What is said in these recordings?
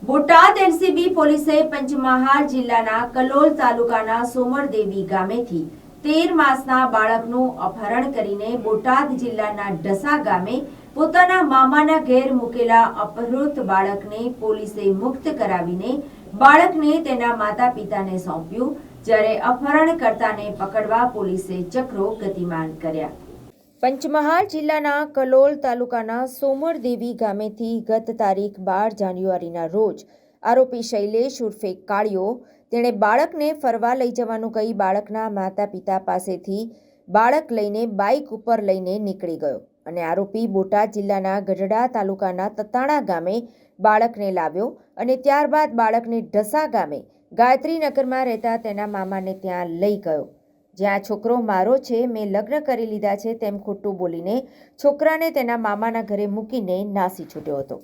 Botad LCB પોલીસે પંચમહાલ જિલ્લાના કલોલ તાલુકાના સોમરદેવી ગામેથી 13 માસના બાળકનું અપહરણ કરીને બોટાદ જિલ્લાના ઢસા ગામે પોતાના મામાના ઘેર મૂકેલા અપહૃત બાળકને પોલીસે મુક્ત કરાવીને બાળકને તેના માતા પિતાને સોંપ્યું, જ્યારે અપહરણકર્તાને પકડવા પોલીસે ચક્રો ગતિમાન કર્યા। પંચમહાલ જિલ્લાના કલોલ તાલુકાના સોમરદેવી ગામેથી ગત તારીખ 12 જાન્યુઆરીના રોજ આરોપી શૈલેષ ઉર્ફે કાળિયો તેણે બાળકને ફરવા લઈ જવાનું કહી બાળકના માતા પિતા પાસેથી બાળક લઈને બાઇક ઉપર લઈને નીકળી ગયો અને આરોપી બોટાદ જિલ્લાના ગઢડા તાલુકાના તતાણા ગામે બાળકને લાવ્યો અને ત્યારબાદ બાળકને ઢસા ગામે ગાયત્રીનગરમાં રહેતા તેના મામાને ત્યાં લઈ ગયો, જ્યાં છોકરો મારો છે, મેં લગ્ન કરી લીધા છે તેમ ખોટું બોલીને છોકરાને તેના મામાના ઘરે મૂકીને નાસી છૂટ્યો હતો।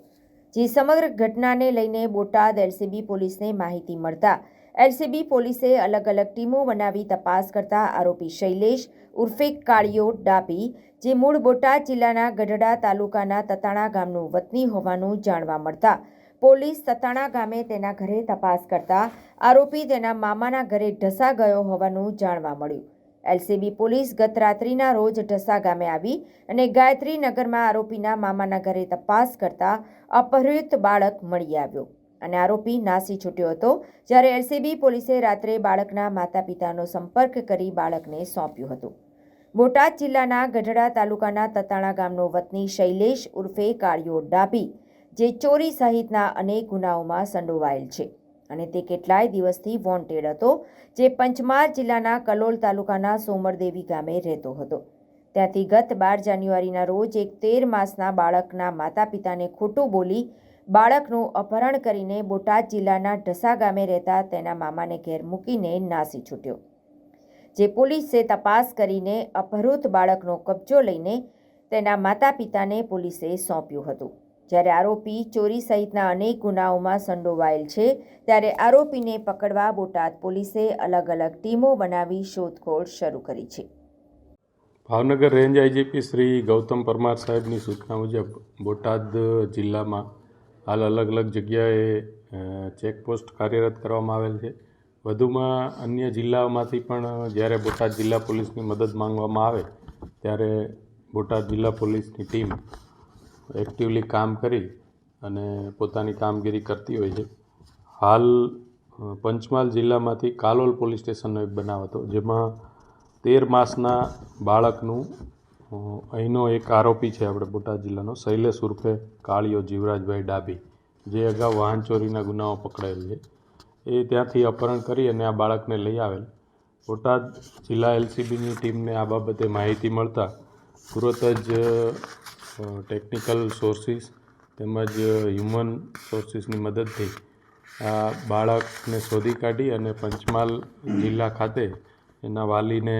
જે સમગ્ર ઘટનાને લઈને બોટાદ એલસીબી પોલીસને માહિતી મળતા એલસીબી પોલીસે અલગ અલગ ટીમો બનાવી તપાસ કરતા આરોપી શૈલેષ ઉર્ફે કાળિયો ડાભી, જે મૂળ બોટાદ જિલ્લાના ગઢડા તાલુકાના તતાણા ગામનું વતની હોવાનું જાણવા મળતા પોલીસ તતાણા ગામે તેના ઘરે તપાસ કરતા આરોપી તેના મામાના ઘરે ઢસા ગયો હોવાનું જાણવા મળ્યું। એલસીબી પોલીસ ગત રાત્રિના રોજ ઢસા ગામે આવી અને ગાયત્રીનગરમાં આરોપીના મામાના ઘરે તપાસ કરતા અપહૃત બાળક મળી આવ્યો અને આરોપી નાસી છૂટ્યો હતો, જ્યારે એલસીબી પોલીસે રાત્રે બાળકના માતા પિતાનો સંપર્ક કરી બાળકને સોંપ્યું હતું। બોટાદ જિલ્લાના ગઢડા તાલુકાના તતાણા ગામનો વતની શૈલેષ ઉર્ફે કાળિયો ડાભી, જે ચોરી સહિતના અનેક ગુનાઓમાં સંડોવાયેલ છે અને તે કેટલાય દિવસથી વોન્ટેડ હતો, જે પંચમહાલ જિલ્લાના કલોલ તાલુકાના સોમરદેવી ગામે રહેતો હતો। ત્યાંથી ગત 12 જાન્યુઆરીના રોજ એક 13 માસના બાળકના માતા પિતાને ખોટું બોલી બાળકનું અપહરણ કરીને બોટાદ જિલ્લાના ઢસા ગામે રહેતા તેના મામાને ઘેર મૂકીને નાસી છૂટ્યો, જે પોલીસે તપાસ કરીને અપહૃત બાળકનો કબજો લઈને તેના માતા પિતાને પોલીસે સોંપ્યું હતું। જ્યારે આરોપી ચોરી સહિતના અનેક ગુનાઓમાં સંડોવાયેલ છે, ત્યારે આરોપીને પકડવા બોટાદ પોલીસે અલગ અલગ ટીમો બનાવી શોધખોળ શરૂ કરી છે। ભાવનગર રેન્જ આઈજીપી શ્રી ગૌતમ પરમાર સાહેબની સૂચના મુજબ બોટાદ જિલ્લામાં હાલ અલગ અલગ જગ્યાએ ચેકપોસ્ટ કાર્યરત કરવામાં આવેલ છે। વધુમાં અન્ય જિલ્લાઓમાંથી પણ જ્યારે બોટાદ જિલ્લા પોલીસની મદદ માંગવામાં આવે ત્યારે બોટાદ જિલ્લા પોલીસની ટીમ એક્ટિવલી કામ કરી અને પોતાની કામગીરી કરતી હોય છે। હાલ પંચમહાલ જિલ્લામાંથી કાલોલ પોલીસ સ્ટેશનનો એક બનાવ હતો, જેમાં 13 માસના બાળકનું અહીંનો એક આરોપી છે આપણે બોટાદ જિલ્લાનો શૈલેષ ઉર્ફે કાળિયો જીવરાજભાઈ ડાભી, જે અગાઉ વાહન ચોરીના ગુનાઓ પકડાયેલ છે, એ ત્યાંથી અપહરણ કરી અને આ બાળકને લઈ આવેલ। બોટાદ જિલ્લા એલસીબીની ટીમને આ બાબતે માહિતી મળતા તુરત જ ટેકનિકલ સોર્સિસ તેમજ હ્યુમન સોર્સિસની મદદથી આ બાળકને શોધી કાઢી અને પંચમહાલ જિલ્લા ખાતે એના વાલીને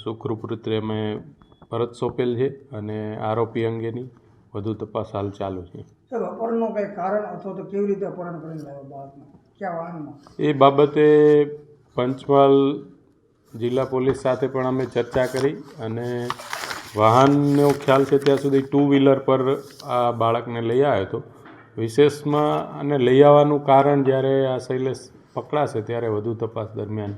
સુખરૂપ રીતે અમે પરત સોંપેલ છે અને આરોપી અંગેની વધુ તપાસ હાલ ચાલુ છે। અપહરણનું કંઈ કારણ અથવા તો કેવી રીતે અપહરણ કરીને લાવ્યા બાળકને, કયા વાહનમાં, એ બાબતે પંચમહાલ જિલ્લા પોલીસ સાથે પણ અમે ચર્ચા કરી અને વાહનનો ખ્યાલ છે ત્યાં સુધી 2 વ્હીલર પર આ બાળકને લઈ આવ્યો હતો। વિશેષમાં આને લઈ આવવાનું કારણ જ્યારે આ શૈલેષ પકડાશે ત્યારે વધુ તપાસ દરમિયાન